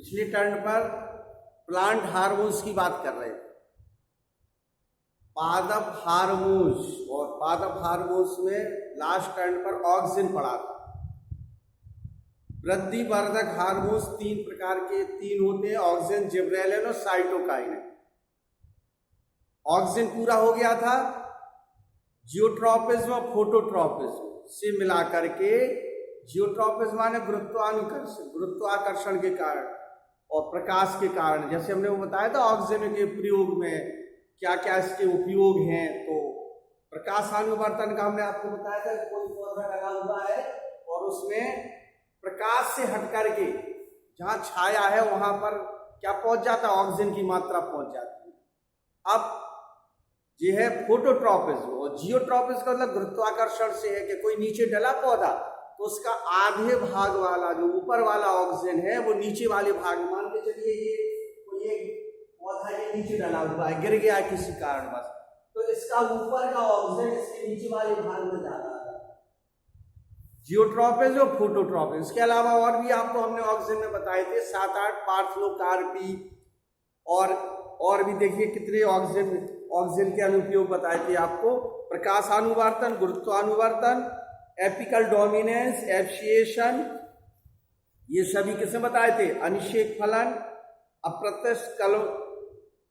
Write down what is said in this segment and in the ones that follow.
पिछले टर्न पर plant hormones की बात कर रहे थे, पादप हार्मोन्स, और पादप हार्मोन्स में लास्ट टर्न पर ऑक्सिन पड़ा था। वृद्धि वर्धक हार्मोन्स तीन प्रकार के होते हैं, ऑक्सिन, जिबरेलिन और साइटोकाइन। ऑक्सिन पूरा हो गया था, जियोट्रोपिज्म और फोटोट्रोपिज्म से मिलाकर के, जियोट्रोपिज्म माने गुरुत्वाकर्षण के कारण और प्रकाश के कारण। जैसे हमने वो बताया था ऑक्सिन के प्रयोग में क्या क्या इसके उपयोग हैं, तो प्रकाशानुवर्तन का हमने आपको बताया था। कोई पौधा लगा हुआ है और उसमें प्रकाश से हट करके जहां छाया है वहां पर क्या पहुंच जाता है, ऑक्सीजन की मात्रा पहुंच जाती है। अब ये है फोटोट्रोपिज्म, और जियोट्रोपिज्म का मतलब गुरुत्वाकर्षण से है कि कोई नीचे डला पौधा तो उसका आधे भाग वाला जो ऊपर वाला ऑक्सीजन है वो नीचे वाले भाग, मान के चलिए ये पौधा ये नीचे डला हुआ है, गिर गया किसी कारणवश, तो इसका ऊपर का ऑक्सीजन इसके नीचे वाले भाग में जाता है, जियोट्रोपिज्म और फोटोट्रोपिज्म। इसके अलावा और भी आपको हमने ऑक्सीजन में बताए थे 7-8 पार्थलोकार्पी, और भी देखिए कितने ऑक्सीजन के अनुप्रयोग बताए थे आपको। प्रकाशानुवर्तन, गुरुत्वानुवर्तन, एपिकल डोमिनेंस, एब्सिएशन, ये सभी किसे बताए थे। अनिषेक फलन, अप्रत्यक्ष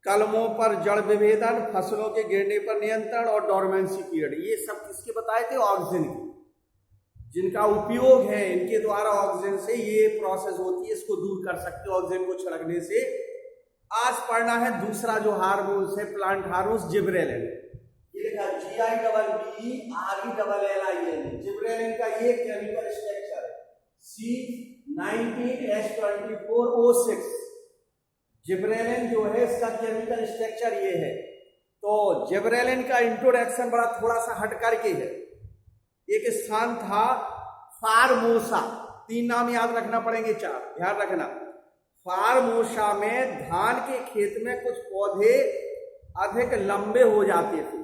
कलमों पर जड़ विभेदन, फसलों के गिरने पर नियंत्रण और डोरमेंसी पीरियड, ये सब किसके बताए थे, ऑक्सीजन के, जिनका उपयोग है इनके द्वारा ऑक्सीजन से ये प्रोसेस होती है, इसको दूर कर सकते हो ऑक्सीजन को छिड़कने से। आज पढ़ना है दूसरा जो हार्मोन्स है, प्लांट हार्मोन्स, जिबरेलिन। ये लिखा GIBBRELLIN, जिबरेलिन का ये केमिकल स्ट्रक्चर है C19H24O6। जिबरेलिन जो है इसका केमिकल स्ट्रक्चर ये है। तो जिबरेलिन का इंट्रोडक्शन बड़ा थोड़ा सा हट करके है। एक स्थान था फार्मोसा, 3 नाम याद रखना पड़ेंगे, 4 ध्यान रखना। फार्मोसा में धान के खेत में कुछ पौधे अधिक लंबे हो जाते थे।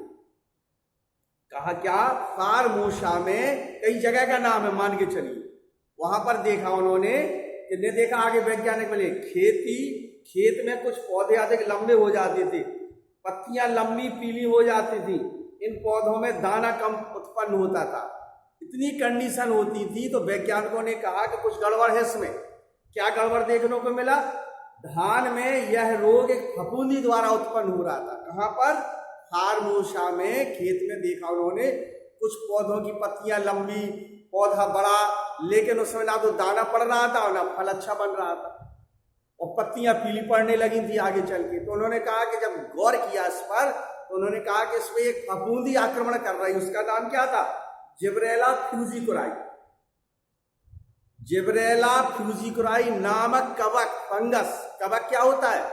कहा क्या, फार्मोसा में कई जगह का नाम है, मान के चलिए। वहां पर देखा उन्होंने, किसने देखा, आगे वैज्ञानिक बोले, खेत में कुछ पौधे अधिक लंबे हो जाते थे, पत्तियां लंबी पीली हो जाती थी, इन पौधों में दाना कम उत्पन्न होता था। इतनी कंडीशन होती थी तो वैज्ञानिकों ने कहा कि कुछ गड़बड़ है इसमें। क्या गड़बड़ देखने को मिला, धान में यह रोग एक फफूंदी द्वारा उत्पन्न हो रहा था। कहां पर, फार्मोसा में खेत में देखा उन्होंने, कुछ पौधों की पत्तियां लंबी, पौधा बड़ा, लेकिन उसमें ना तो दाना पड़ रहा था और ना फल अच्छा बन रहा था, और पत्तियां पीली पड़ने लगी थी आगे चल के। तो उन्होंने कहा कि जब गौर किया इस पर, तो उन्होंने कहा कि इसमें एक फफूंदी आक्रमण कर रही है। उसका नाम क्या था, जिब्रेला फ्यूजिकुराई। जिब्रेला फ्यूजिकुराई नामक कवक, फंगस। कवक क्या होता है,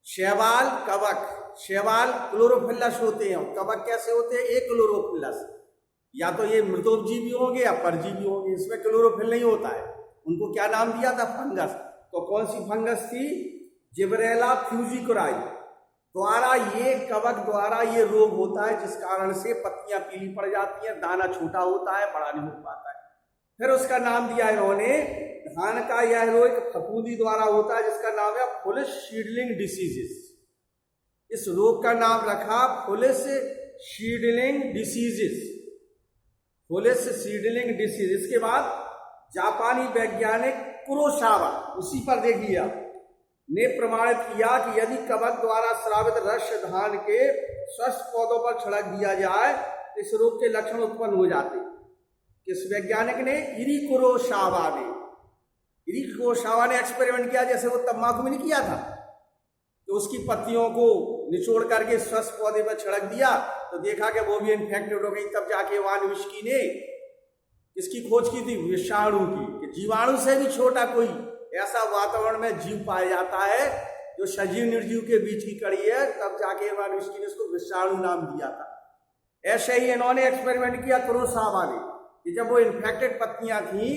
शैवाल कवक। शैवाल क्लोरोफिलस होते हैं, कवक कैसे होते हैं, एक क्लोरोफिलस। या तो ये मृतोपजीवी होंगे या परजीवी होंगे, इसमें क्लोरोफिल नहीं होता है। उनको क्या नाम दिया था, फंगस। तो कौन सी फंगस थी, जिब्रेला फ्यूजिकुराई द्वारा, ये कवक द्वारा ये रोग होता है, जिस कारण से पत्तियां पीली पड़ जाती हैं, दाना छोटा होता है, बड़ा नहीं हो पाता है। फिर उसका नाम दिया इन्होंने, धान का यह रोग फफूंदी द्वारा होता है, जिसका नाम है फुलिस सीडलिंग डिसीजेस। इस रोग का नाम रखा foolish seedling diseases, foolish seedling disease. इसके बाद जापानी वैज्ञानिक कुरोसावा, उसी पर देखिए आप, ने प्रमाणित किया कि यदि कवक द्वारा स्रावित रस धान के स्वस्थ पौधों पर छिड़क दिया जाए तो इस रोग के लक्षण उत्पन्न हो जाते। किस वैज्ञानिक ने, इरिकुरोसावा ने एक्सपेरिमेंट किया, जैसे वो तंबाकू में नहीं किया था, तो उसकी पत्तियों को निचोड़ करके स्वस्थ पौधे पर छिड़क दिया तो देखा कि वो भी इन्फेक्टेड हो गई। तब जाके वानविस्की ने इसकी खोज की थी, विषाणु की, कि जीवाणु से भी छोटा कोई ऐसा वातावरण में जीव पाया जाता है जो सजीव निर्जीव के बीच की कड़ी है। तब जाके वानविस्की ने इसको विषाणु नाम दिया था। ऐसे ही इन्होंने एक्सपेरिमेंट किया कुरोसावा ने, कि जब वो इन्फेक्टेड पत्तियां थी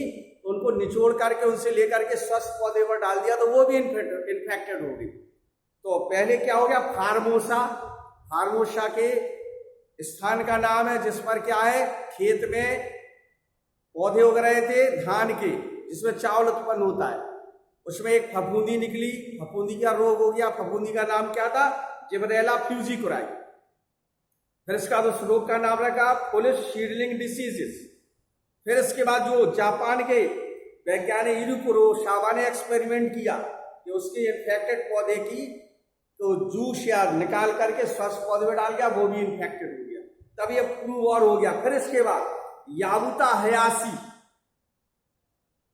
तो उनको निचोड़ करके उनसे लेकर के स्वस्थ पौधे पर डाल दिया तो वो भी इन्फेक्टेड हो गई। तो पहले क्या हो गया, फार्मोसा के स्थान का नाम है, जिस पर क्या है, खेत में पौधे उग रहे थे धान के, जिसमें चावल उत्पन्न होता है। उसमें एक फफूंदी निकली, फफूंदी का रोग हो गया। फफूंदी का नाम क्या था? जिबरेला फ्यूजिकुराई। फिर इसका उस रोग का नाम रखा फुलिश शीडलिंग डिसीजेस। फिर इसके बाद जो जापान के वैज्ञानिक इरुकुरोसावा ने एक्सपेरिमेंट किया कि उसके इन्फेक्टेड पौधे की तो जूस या निकाल करके स्वस्थ पौधे में डाल गया, वो भी इन्फेक्टेड हो गया, तब ये प्रूव और हो गया। फिर इसके बाद याबुता हयाशी,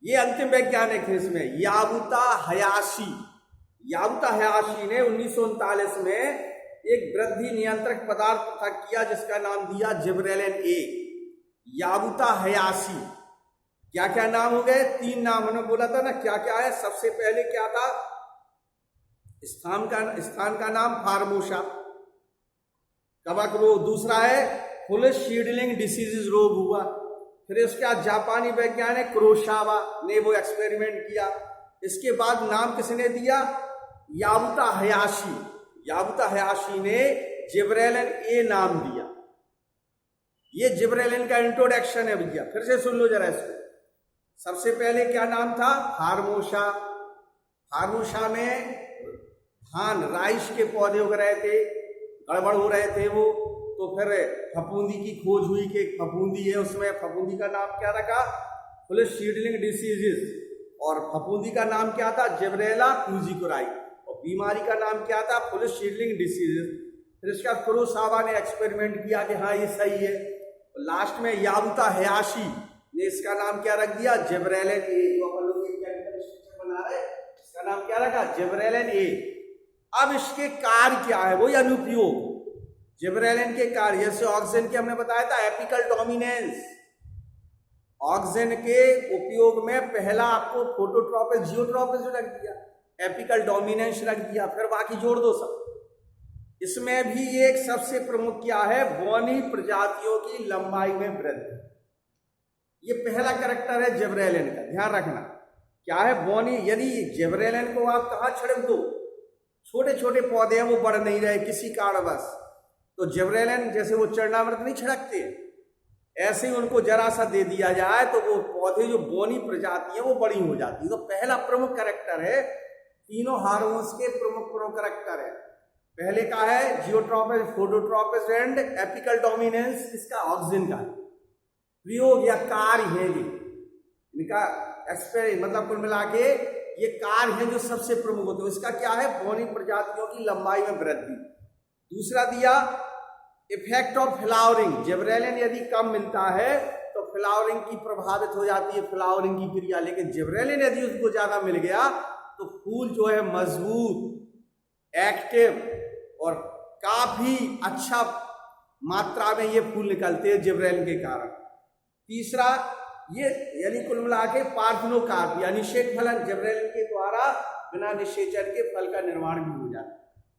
ये अंतिम वैज्ञानिक है इसमें, याबुता हयाशी। याबुता हयाशी ने 1939 में एक वृद्धि नियंत्रक पदार्थ पृथक किया जिसका नाम दिया जिब्रेलिन ए। याबुता हयाशी। क्या क्या नाम हो गए? 3 नाम उन्होंने बोला था ना, क्या क्या है? सबसे पहले क्या था? स्थान का नाम फार्मोसा, कवक रोग। दूसरा है फुलिश शीडलिंग डिसीजेज रोग हुआ। फिर इसके बाद जापानी वैज्ञानिक कुरोसावा ने वो एक्सपेरिमेंट किया। इसके बाद नाम किसने दिया? याबुता हयाशी। याबुता हयाशी ने जिब्रेलिन ए नाम दिया। ये जिब्रेलिन का इंट्रोडक्शन है भैया, फिर से सुन लो जरा इसको। सबसे पहले क्या नाम था? फार्मोसा। फार्मोसा में धान राइस के पौधे उग रहे थे, गड़बड़ हो रहे थे वो, तो फिर फफूंदी की खोज हुई कि एक फफूंदी है, उसमें फफूंदी का नाम क्या रखा? Foolish seedling diseases. और फफूंदी का नाम क्या था? Gibberella fujikuroi. और बीमारी का नाम क्या था? Foolish seedling diseases. फिर इसका कुरोसावा ने एक्सपेरिमेंट किया कि हाँ ये सही है। और लास्ट में याबुता हयाशी ने इसका नाम क्या रख दिया? जिब्रेलिन ए। जो अपन लोग केमिकल स्ट्रक्चर बना रहे, इसका नाम क्या रखा? जिब्रेलिन ए। अब इसके कार्य क्या है? वही अनुप्रयोग। जिब्रेलिन के कार्य, जैसे ऑक्सीजन के हमने बताया था एपिकल डोमिनेंस। ऑक्सीजन के उपयोग में पहला आपको फोटोट्रॉपिक जियोट्रॉपिक रख दिया, एपिकल डोमिनेंस रख दिया, फिर बाकी जोड़ दो सब। इसमें भी एक सबसे प्रमुख क्या है? बौनी प्रजातियों की लंबाई में वृद्धि। ये पहला कैरेक्टर है जिब्रेलिन का, ध्यान रखना। क्या है? बौनी। यदि जिब्रेलिन को आप कहाँ छिड़क दो, छोटे छोटे पौधे हैं वो बढ़ नहीं रहे किसी कारणवश, तो जिब्रेलिन जैसे वो चरणामृत नहीं छिड़कते, ऐसे ही उनको जरा सा दे दिया जाए तो वो पौधे जो बौनी प्रजाति है वो बड़ी हो जाती है। तो पहला प्रमुख कैरेक्टर है, तीनों हार्मोन्स के प्रमुख कैरेक्टर है। पहले का है geotropic, phototropic and apical dominance, इसका ऑक्सीजन का प्रयोग या कार्य है जी इनका मतलब कुल मिला के ये कार्य है जो सबसे प्रमुख होते हैं। इसका क्या है? बौनी प्रजातियों की लंबाई में वृद्धि। दूसरा दिया इफेक्ट ऑफ फ्लावरिंग। जिब्रेलिन यदि कम मिलता है तो फ्लावरिंग की प्रभावित हो जाती है, फ्लावरिंग की क्रिया। लेकिन जिब्रेलिन यदि उसको ज्यादा मिल गया तो फूल जो है मजबूत, एक्टिव और काफी अच्छा मात्रा में ये फूल निकलते हैं जिब्रेलिन के कारण। तीसरा ये यानी कुल मिला के पार्थेनोकार्प यानी निषेक फलन, जिब्रेलिन के द्वारा बिना निषेचन के फल का निर्माण भी हो जाता है।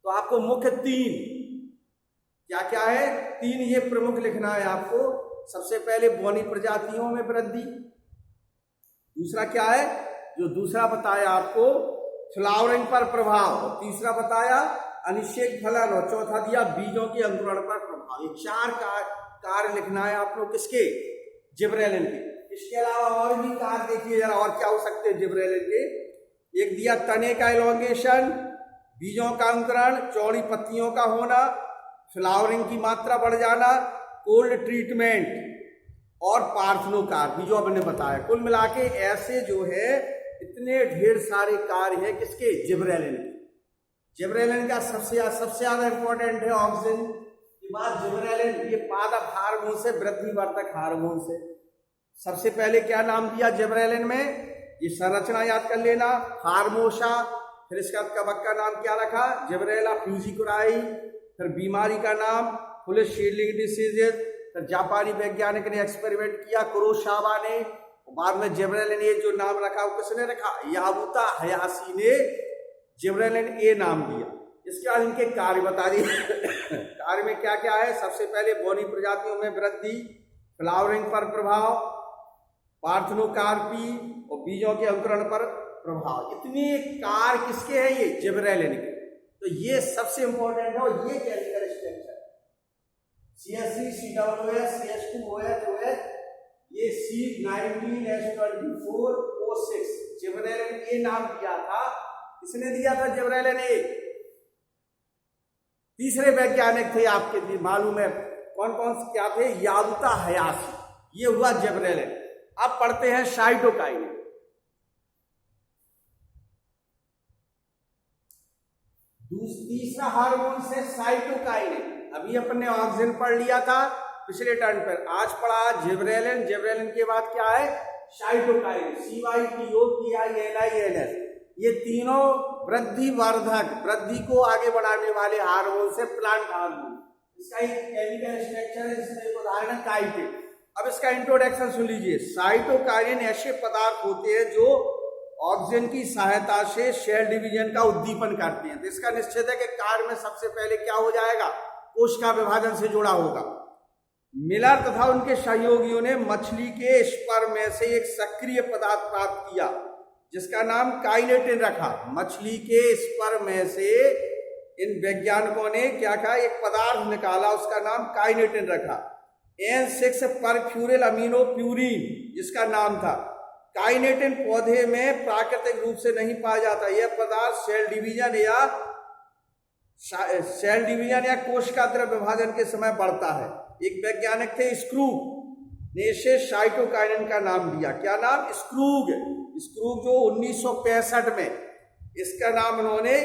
तो आपको मुख्य 3 क्या क्या है? 3 ये प्रमुख लिखना है आपको। सबसे पहले बौनी प्रजातियों में वृद्धि, दूसरा क्या है जो दूसरा बताया आपको फ्लावरिंग पर प्रभाव, और तीसरा बताया अनिषेक फलन, और चौथा दिया बीजों के अंकुरण पर प्रभाव। ये 4 कार्य लिखना है आप लोग किसके? जिब्रेलिन के। इसके अलावा और भी कार्य देखिए जरा, और क्या हो सकते हैं जिब्रेलिन के। एक दिया तने का इलोंगेशन, बीजों का अंकुरण, चौड़ी पत्तियों का होना, फ्लावरिंग की मात्रा बढ़ जाना, कोल्ड ट्रीटमेंट और पार्थेनोकार्प, जो आपने बताया। कुल मिला के ऐसे जो है इतने ढेर सारे कार्य हैं किसके? जिब्रेलिन के। जिब्रेलिन का सबसे ज्यादा इंपॉर्टेंट है ऑक्सीजन के बाद जिब्रेलिन। ये पादप हार्मोन से, वृद्धिवर्धक हार्मोन से। सबसे पहले क्या नाम दिया जिब्रेलिन में? ये संरचना याद कर लेना, फार्मोसा। फिर इसका कवक का नाम क्या रखा? जिब्रेला फ्यूजिकुराई। फिर बीमारी का नाम फुलिश शीडलिंग डिसीजेस। फिर जापानी वैज्ञानिक ने एक्सपेरिमेंट किया, कुरोसावा ने। बाद में जिब्रेलिन ए जो नाम रखा वो किसने रखा? याबुता हयाशी ने जिब्रेलिन ए नाम दिया। इसके बाद इनके कार्य बता दिए। कार्य में क्या क्या है? सबसे पहले बौनी प्रजातियों में वृद्धि, फ्लावरिंग पर प्रभाव, पार्थेनोकार्पी और बीजों के अंकुरण पर प्रभाव। इतने कार्य किसके हैं? ये जिब्रेलिन के। तो ये सबसे इंपॉर्टेंट है। और ये chemical structure CH3 COOH CH2OH OH, ये C19H24O6 जिबरेलिन ए नाम दिया था, किसने दिया था जिबरेलिन ए? तीसरे वैज्ञानिक थे आपके भी मालूम है कौन कौन से क्या थे? याबूता हयाशी, ये हुआ जिबरेलिन। अब पढ़ते हैं साइटोकाइनेन। तीसरा हार्मोन से साइटोकाइनेन। अभी अपन ने ऑक्सीजन पढ़ लिया था पिछले टर्न पर, आज पढ़ा जिबरेलिन। जिबरेलिन के बाद क्या है? साइटोकाइनेन, CYTOKININ। ये तीनों वृद्धि वर्धक, वृद्धि को आगे बढ़ाने वाले हार्मोन से प्लांट हार्मोन। इसका एक केमिकल स्ट्रक्चर है, जिसमें एक उदाहरण है काइटिन। अब इसका इंट्रोडक्शन सुन लीजिए। साइटोकाइनेन ऐसे पदार्थ होते हैं जो ऑक्सीजन की सहायता से सेल डिवीजन का उद्दीपन करते हैं। तो इसका निश्चित है कि कार्य में सबसे पहले क्या हो जाएगा? कोशिका विभाजन से जुड़ा होगा। मिलर तथा उनके सहयोगियों ने मछली के स्पर्म में से एक सक्रिय पदार्थ प्राप्त किया जिसका नाम काइनेटिन रखा। मछली के स्पर्म में से इन वैज्ञानिकों ने क्या कहा? एक पदार्थ निकाला, उसका नाम काइनेटिन रखा। N6 परफ्यूरिल अमीनो प्यूरिन जिसका नाम था। काइनेटिन पौधे में प्राकृतिक रूप से नहीं पाया जाता। यह पदार्थ सेल डिवीजन या कोशिका द्रव्य विभाजन के समय बढ़ता है। एक वैज्ञानिक थे स्क्रूग ने इसे साइटोकाइनेन का नाम दिया। क्या नाम? स्क्रूग। स्क्रूग जो 1965 में, इसका नाम उन्होंने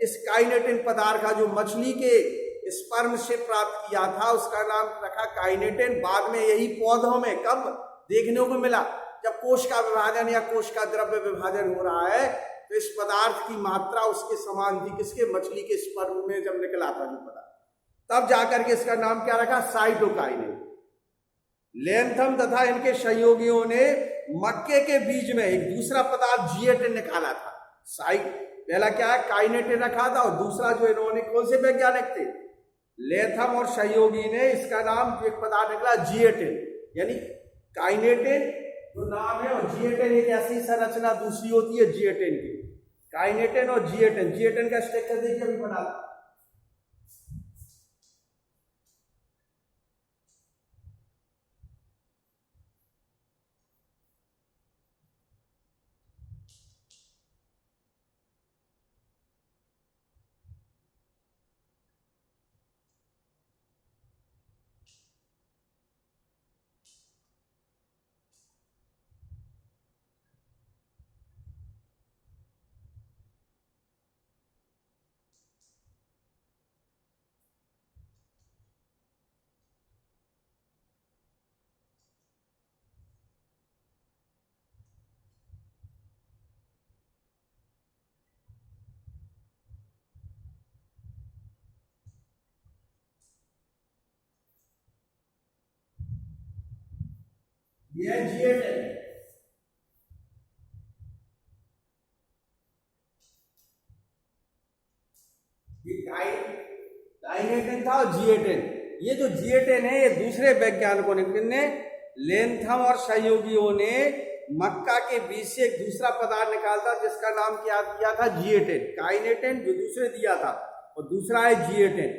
इस काइनेटिन पदार्थ का जो मछली के स्पर्म से प्राप्त किया था उसका नाम रखा काइनेटिन। बाद में यही पौधों में कब देखने को मिला? जब कोशिका विभाजन या कोशिका द्रव्य विभाजन हो रहा है तो इस पदार्थ की मात्रा उसके समान थी। किसके? मछली के स्पर्म में जब निकला था जो पदार्थ, तब जाकर के इसका नाम क्या रखा? साइटोकाइनेन। लेंथम तथा इनके सहयोगियों ने मक्के के बीज में एक दूसरा पदार्थ जिएटिन निकाला था। पहला क्या है? काइनेटिन रखा था, और दूसरा जो इन्होंने, कौन से वैज्ञानिक थे? लेंथम और सहयोगी ने, इसका नाम एक पदार्थ निकला जिएटिन। यानी काइनेटिन जो नाम है और जिएटिन एक ऐसी संरचना दूसरी होती है जिएटिन की। काइनेटिन और जिएटिन, जिएटिन का स्ट्रक्चर देखिए अभी बना। ये जिएटिन। काइनेटिन था और जिएटिन। ये जो जिएटिन है ये दूसरे वैज्ञानिकों ने, लेंथम और सहयोगियों ने मक्का के बीज से एक दूसरा पदार्थ निकाला जिसका नाम क्या दिया था? जिएटिन। काइनेटिन जो दूसरे दिया था और दूसरा है जिएटिन।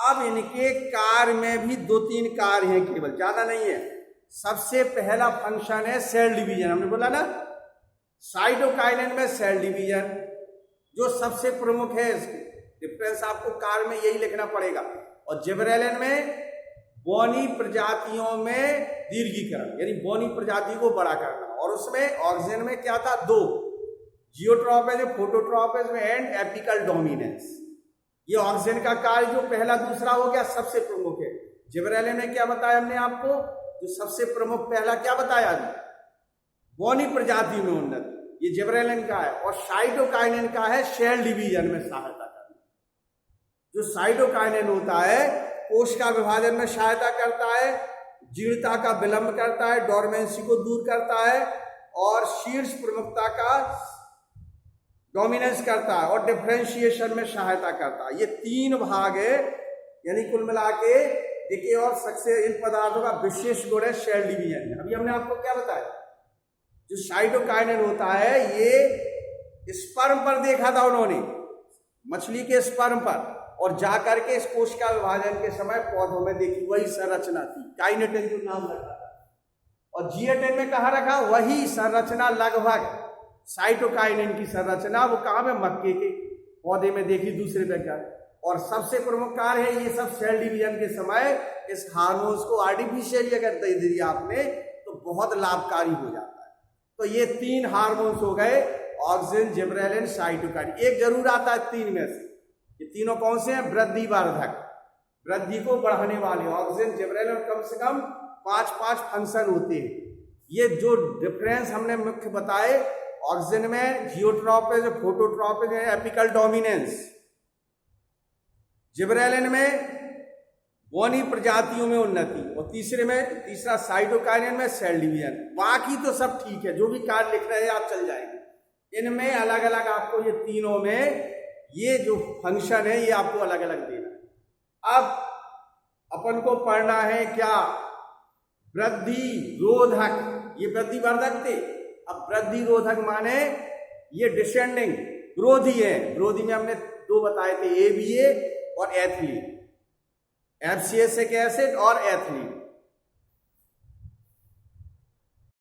अब इनके कार्य में भी 2-3 कार्य हैं, केवल, ज्यादा नहीं है। सबसे पहला फंक्शन है सेल डिवीजन। हमने बोला ना साइटोकाइनेन में सेल डिवीजन जो सबसे प्रमुख है। डिफरेंस आपको कार्य में यही लिखना पड़ेगा। और जिबरेलिन में बोनी प्रजातियों में दीर्घीकरण, यानी बोनी प्रजाति को बड़ा करना। और उसमें ऑक्सीजन में क्या था? 2, geotropism, phototropism and apical dominance. ये ऑक्सीजन का कार्य जो पहला दूसरा हो गया सबसे प्रमुख है। जिबरेलिन में क्या बताया हमने आपको? जो सबसे प्रमुख पहला क्या बताया? बोनी प्रजाति में उन्नत, ये जिबरेलिन का है। और साइटोकाइनेन का है सेल डिवीजन में सहायता करना। जो साइटोकाइनेन होता है कोशिका विभाजन में सहायता करता है, जीर्णता का विलंब करता है, डोरमेंसी को दूर करता है, और शीर्ष प्रमुखता का डोमिनेंस करता है, और डिफरेंशिएशन में सहायता करता है। ये 3 भाग है, यानी कुल मिला के देखिए। और सबसे इन पदार्थों का विशेष गुण है सेल डिवीजन। अभी हमने आपको क्या बताया? जो साइटोकाइनेन होता है ये स्पर्म पर देखा था उन्होंने, मछली के स्पर्म पर, और जाकर के इस कोशिका विभाजन के समय पौधों में देखी, वही संरचना थी। काइनेटिन जो नाम रखा था। और जिएटिन में कहा रखा? वही संरचना लगभग साइटोकाइनिन की संरचना वो कहाँ पे, मक्के के पौधे में देखी दूसरे वैज्ञानिक। और सबसे प्रमुख कार्य है, ये सब सेल डिवीजन के समय इस हार्मोन्स को आर्टिफिशियली अगर दे दिया आपने तो बहुत लाभकारी हो जाता है। तो ये 3 हार्मोन्स हो गए, ऑक्सिन, जिबरेलिन, साइटोकाइनिन। एक जरूर आता है 3 में से। ये तीनों कौन से हैं? वृद्धिवर्धक, वृद्धि को बढ़ाने वाले, ऑक्सिन, जिबरेलिन, कम से कम 5 फंक्शन होते हैं। ये जो डिफरेंस हमने मुख्य बताए, ऑक्सिन में geotropic, phototropic, apical dominance, gibberellin में बोनी प्रजातियों में उन्नति, और तीसरा साइटोकाइनिन में सेल डिवीजन। बाकी तो सब ठीक है, जो भी कार्य लिख रहे हैं आप चल जाएंगे। इनमें अलग अलग आपको ये तीनों में ये जो फंक्शन है ये आपको अलग अलग देना है। अब अपन को पढ़ना है क्या? वृद्धि रोधक। ये वृद्धिवर्धक थे, अब वृद्धि रोधक माने ये डिसेंडिंग विरोधी है। विरोधी में हमने 2 बताए थे, ABA और एथिलीन, FCSic एसिड और एथिलीन।